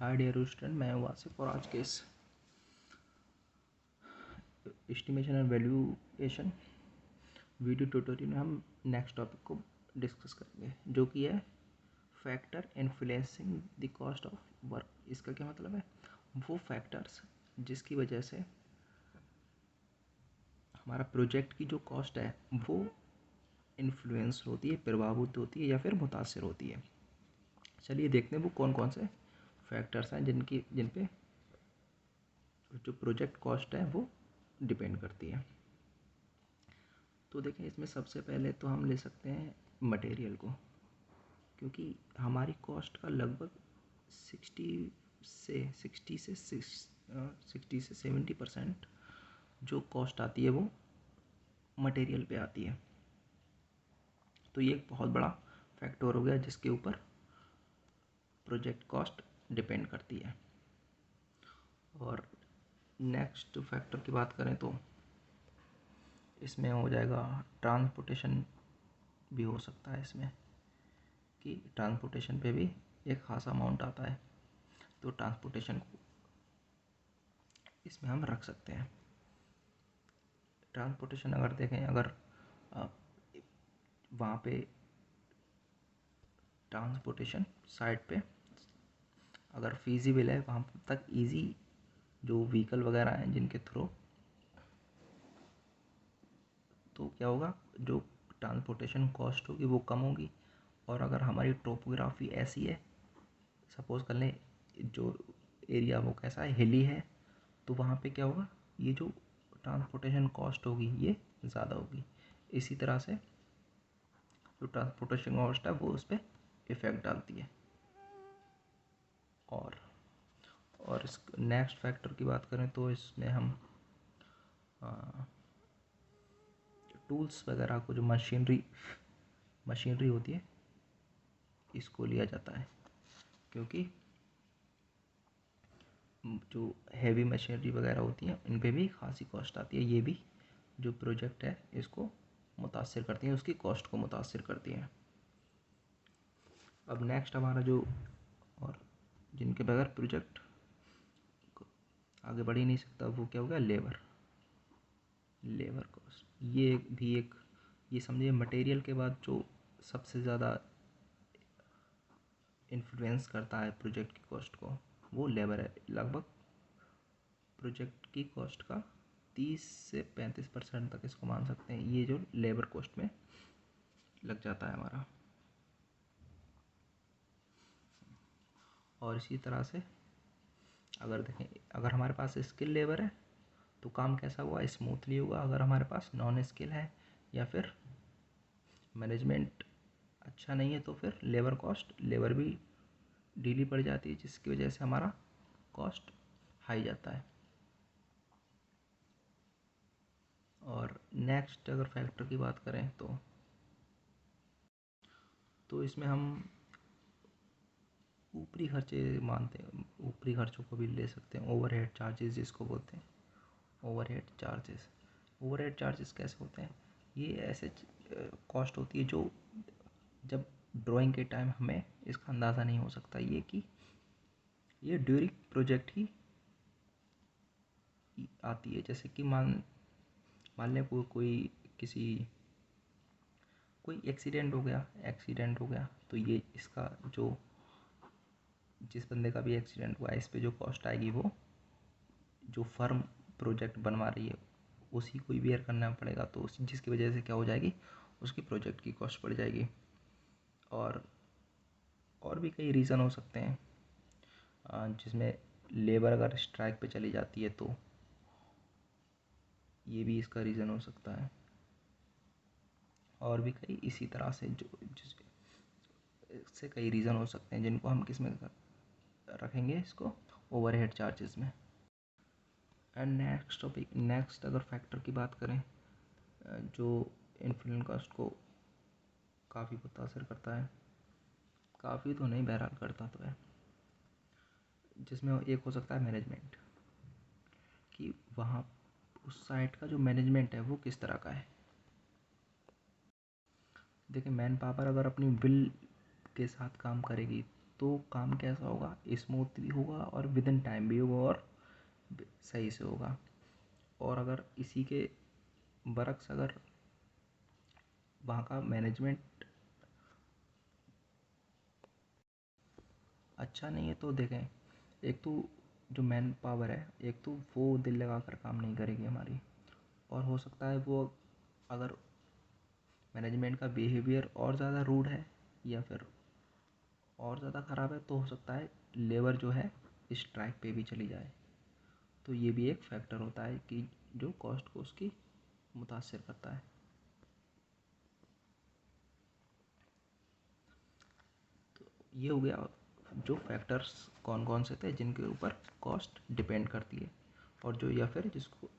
Hi dear student, मैं हूँ आसिफ और आज के इस estimation and valuation video tutorial में हम नेक्स्ट टॉपिक को डिस्कस करेंगे, जो कि है factor influencing the cost of work. इसका क्या मतलब है? वो फैक्टर्स जिसकी वजह से हमारा प्रोजेक्ट की जो कॉस्ट है वो इन्फ्लुएंस होती है, प्रभावित होती है या फिर मुतासर होती है। चलिए देखते हैं वो कौन कौन से फैक्टर्स हैं जिन पे जो प्रोजेक्ट कॉस्ट है वो डिपेंड करती है। तो देखें, इसमें सबसे पहले तो हम ले सकते हैं मटेरियल को, क्योंकि हमारी कॉस्ट का लगभग 60 से 70% जो कॉस्ट आती है वो मटेरियल पे आती है। तो ये एक बहुत बड़ा फैक्टर हो गया जिसके ऊपर प्रोजेक्ट कॉस्ट डिपेंड करती है। और नेक्स्ट फैक्टर की बात करें तो इसमें हो जाएगा ट्रांसपोर्टेशन भी हो सकता है इसमें, कि ट्रांसपोर्टेशन पे भी एक खासा अमाउंट आता है, तो ट्रांसपोर्टेशन को इसमें हम रख सकते हैं। ट्रांसपोर्टेशन अगर देखें, अगर वहाँ पे ट्रांसपोर्टेशन साइट पे अगर फीजिबल है, वहाँ तक इजी जो व्हीकल वगैरह हैं जिनके थ्रू, तो क्या होगा, जो ट्रांसपोर्टेशन कॉस्ट होगी वो कम होगी। और अगर हमारी टोपोग्राफी ऐसी है, सपोज़ कर लें जो एरिया वो कैसा है, हिली है, तो वहाँ पे क्या होगा, ये जो ट्रांसपोर्टेशन कॉस्ट होगी ये ज़्यादा होगी। इसी तरह से जो ट्रांसपोर्टेशन कॉस्ट है वो उस पर इफ़ेक्ट डालती है। और इस नेक्स्ट फैक्टर की बात करें तो इसमें हम टूल्स वगैरह को, जो मशीनरी होती है, इसको लिया जाता है, क्योंकि जो हैवी मशीनरी वगैरह होती हैं इन पे भी खासी कॉस्ट आती है। ये भी जो प्रोजेक्ट है इसको मुतासिर करती हैं, उसकी कॉस्ट को मुतासिर करती हैं। अब नेक्स्ट हमारा जो, और जिनके बगैर प्रोजेक्ट आगे बढ़ ही नहीं सकता, वो क्या हो गया, लेबर कॉस्ट। ये भी एक, ये समझिए मटेरियल के बाद जो सबसे ज़्यादा इन्फ्लुएंस करता है प्रोजेक्ट की कॉस्ट को, वो लेबर है। लगभग प्रोजेक्ट की कॉस्ट का 30 से 35% तक इसको मान सकते हैं, ये जो लेबर कॉस्ट में लग जाता है हमारा। और इसी तरह से अगर देखें, अगर हमारे पास स्किल लेबर है तो काम कैसा हुआ, स्मूथली हुआ। अगर हमारे पास नॉन स्किल है या फिर मैनेजमेंट अच्छा नहीं है तो फिर लेबर भी ढीली पड़ जाती है, जिसकी वजह से हमारा कॉस्ट हाई जाता है। और नेक्स्ट अगर फैक्टर की बात करें तो इसमें हम ऊपरी खर्चे मानते हैं, ऊपरी खर्चों को भी ले सकते हैं। ओवरहेड चार्जेस जिसको बोलते हैं, ओवरहेड चार्जेस कैसे होते हैं, ये ऐसे कॉस्ट होती है जो जब ड्राइंग के टाइम हमें इसका अंदाज़ा नहीं हो सकता, ये ड्यूरिंग प्रोजेक्ट ही आती है। जैसे कि मान लें कोई एक्सीडेंट हो गया, तो ये इसका जो, जिस बंदे का भी एक्सीडेंट हुआ है, इस पे जो कॉस्ट आएगी वो जो फर्म प्रोजेक्ट बनवा रही है उसी को ही बेयर करना पड़ेगा, तो जिसकी वजह से क्या हो जाएगी, उसकी प्रोजेक्ट की कॉस्ट बढ़ जाएगी। और भी कई रीज़न हो सकते हैं, जिसमें लेबर अगर स्ट्राइक पे चली जाती है तो ये भी इसका रीज़न हो सकता है। और भी कई इसी तरह से इससे कई रीज़न हो सकते हैं, जिनको हम किस में रखेंगे, इसको ओवरहेड चार्जेस में। एंड नेक्स्ट अगर फैक्टर की बात करें जो इन्फ्लुएंस कॉस्ट को काफ़ी मुतासर करता है, काफ़ी तो नहीं, बहरहाल करता तो है, जिसमें एक हो सकता है मैनेजमेंट, कि वहाँ उस साइट का जो मैनेजमेंट है वो किस तरह का है। देखिए, मैन पावर अगर अपनी विल के साथ काम करेगी तो काम कैसा होगा, स्मूथ भी होगा और विद इन टाइम भी होगा और सही से होगा। और अगर इसी के बरक्स अगर वहाँ का मैनेजमेंट अच्छा नहीं है तो देखें, एक तो जो मैन पावर है, एक तो वो दिल लगा कर काम नहीं करेगी हमारी, और हो सकता है वो अगर मैनेजमेंट का बिहेवियर और ज़्यादा रूड है या फिर और ज़्यादा ख़राब है तो हो सकता है लेबर जो है स्ट्राइक पे भी चली जाए। तो ये भी एक फैक्टर होता है कि जो कॉस्ट को उसकी मुतासिर करता है। तो ये हो गया जो फैक्टर्स कौन कौन से थे जिनके ऊपर कॉस्ट डिपेंड करती है, और जो या फिर जिसको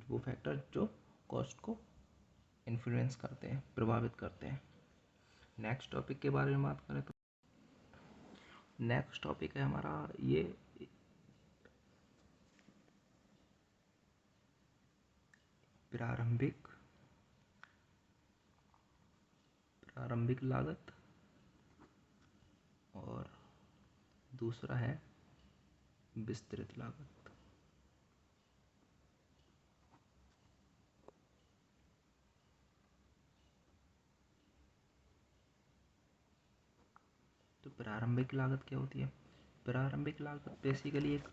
वो फैक्टर जो कॉस्ट को इन्फ्लुएंस करते हैं, प्रभावित करते हैं। नेक्स्ट टॉपिक के बारे में बात करें तो नेक्स्ट टॉपिक है हमारा ये प्रारंभिक प्रारंभिक लागत और दूसरा है विस्तृत लागत। तो प्रारंभिक लागत क्या होती है? प्रारंभिक लागत बेसिकली एक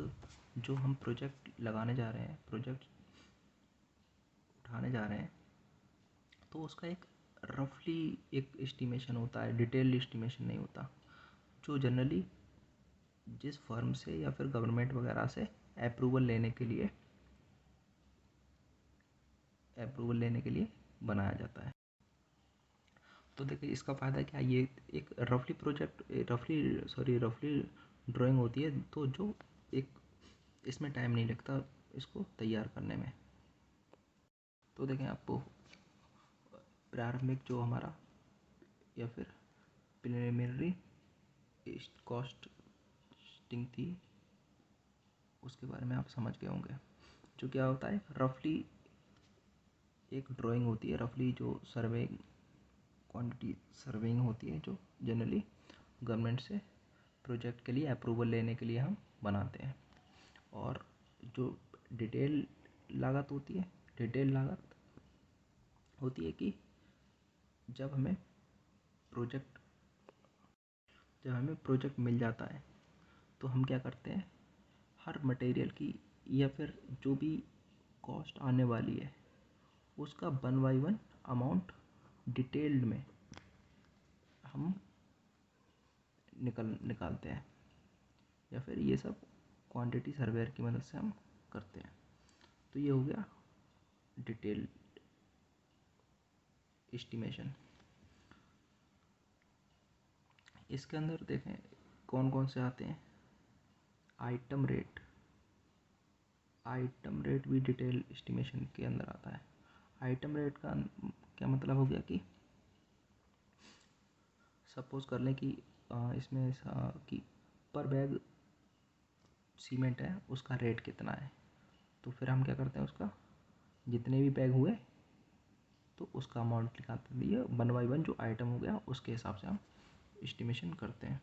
जो हम प्रोजेक्ट लगाने जा रहे हैं, प्रोजेक्ट उठाने जा रहे हैं, तो उसका एक रफली एक एस्टिमेशन होता है, डिटेल्ड एस्टिमेशन नहीं होता। जो जनरली जिस फर्म से या फिर गवर्नमेंट वगैरह से अप्रूवल लेने के लिए बनाया जाता है। तो देखिए इसका फ़ायदा क्या है, ये एक रफली ड्राइंग होती है, तो जो एक इसमें टाइम नहीं लगता इसको तैयार करने में। तो देखें आपको प्रारंभिक जो हमारा या फिर प्रिलिमिनरी कॉस्टिंग थी उसके बारे में आप समझ गए होंगे। जो क्या होता है, रफली एक ड्राइंग होती है, रफली जो क्वांटिटी सर्वेइंग होती है, जो जनरली गवर्नमेंट से प्रोजेक्ट के लिए अप्रूवल लेने के लिए हम बनाते हैं। और जो डिटेल लागत होती है, डिटेल लागत होती है कि जब हमें प्रोजेक्ट मिल जाता है तो हम क्या करते हैं, हर मटेरियल की या फिर जो भी कॉस्ट आने वाली है उसका 1 बाई 1 अमाउंट डिटेल्ड में हम निकालते हैं, या फिर ये सब क्वांटिटी सर्वेयर की मदद से हम करते हैं। तो ये हो गया डिटेल एस्टिमेशन। इसके अंदर देखें कौन कौन से आते हैं। आइटम रेट भी डिटेल एस्टिमेशन के अंदर आता है। आइटम रेट का क्या मतलब हो गया कि सपोज कर लें कि इसमें कि पर बैग सीमेंट है उसका रेट कितना है, तो फिर हम क्या करते हैं, उसका जितने भी बैग हुए तो उसका अमाउंट निकालते हैं। ये 1 बाई 1 जो आइटम हो गया उसके हिसाब से हम एस्टिमेशन करते हैं।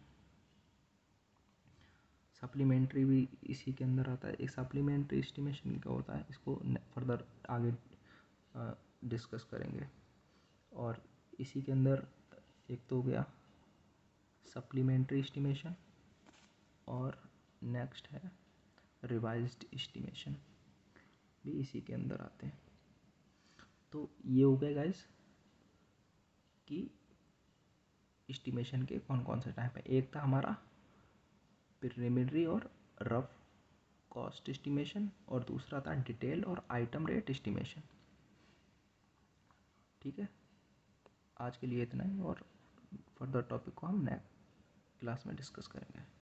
सप्लीमेंट्री भी इसी के अंदर आता है। एक सप्लीमेंट्री एस्टिमेशन क्या होता है, इसको फर्दर आगे डिस्कस करेंगे। और इसी के अंदर एक तो हो गया सप्लीमेंट्री एस्टिमेशन, और नेक्स्ट है रिवाइज्ड एस्टिमेशन, भी इसी के अंदर आते हैं। तो ये हो गया गाइस कि एस्टिमेशन के कौन कौन से टाइप है। एक था हमारा प्रिलिमिनरी और रफ कॉस्ट एस्टिमेशन, और दूसरा था डिटेल और आइटम रेट एस्टिमेशन। ठीक है, आज के लिए इतना ही, और फर्दर टॉपिक को हम नेक्स्ट क्लास में डिस्कस करेंगे।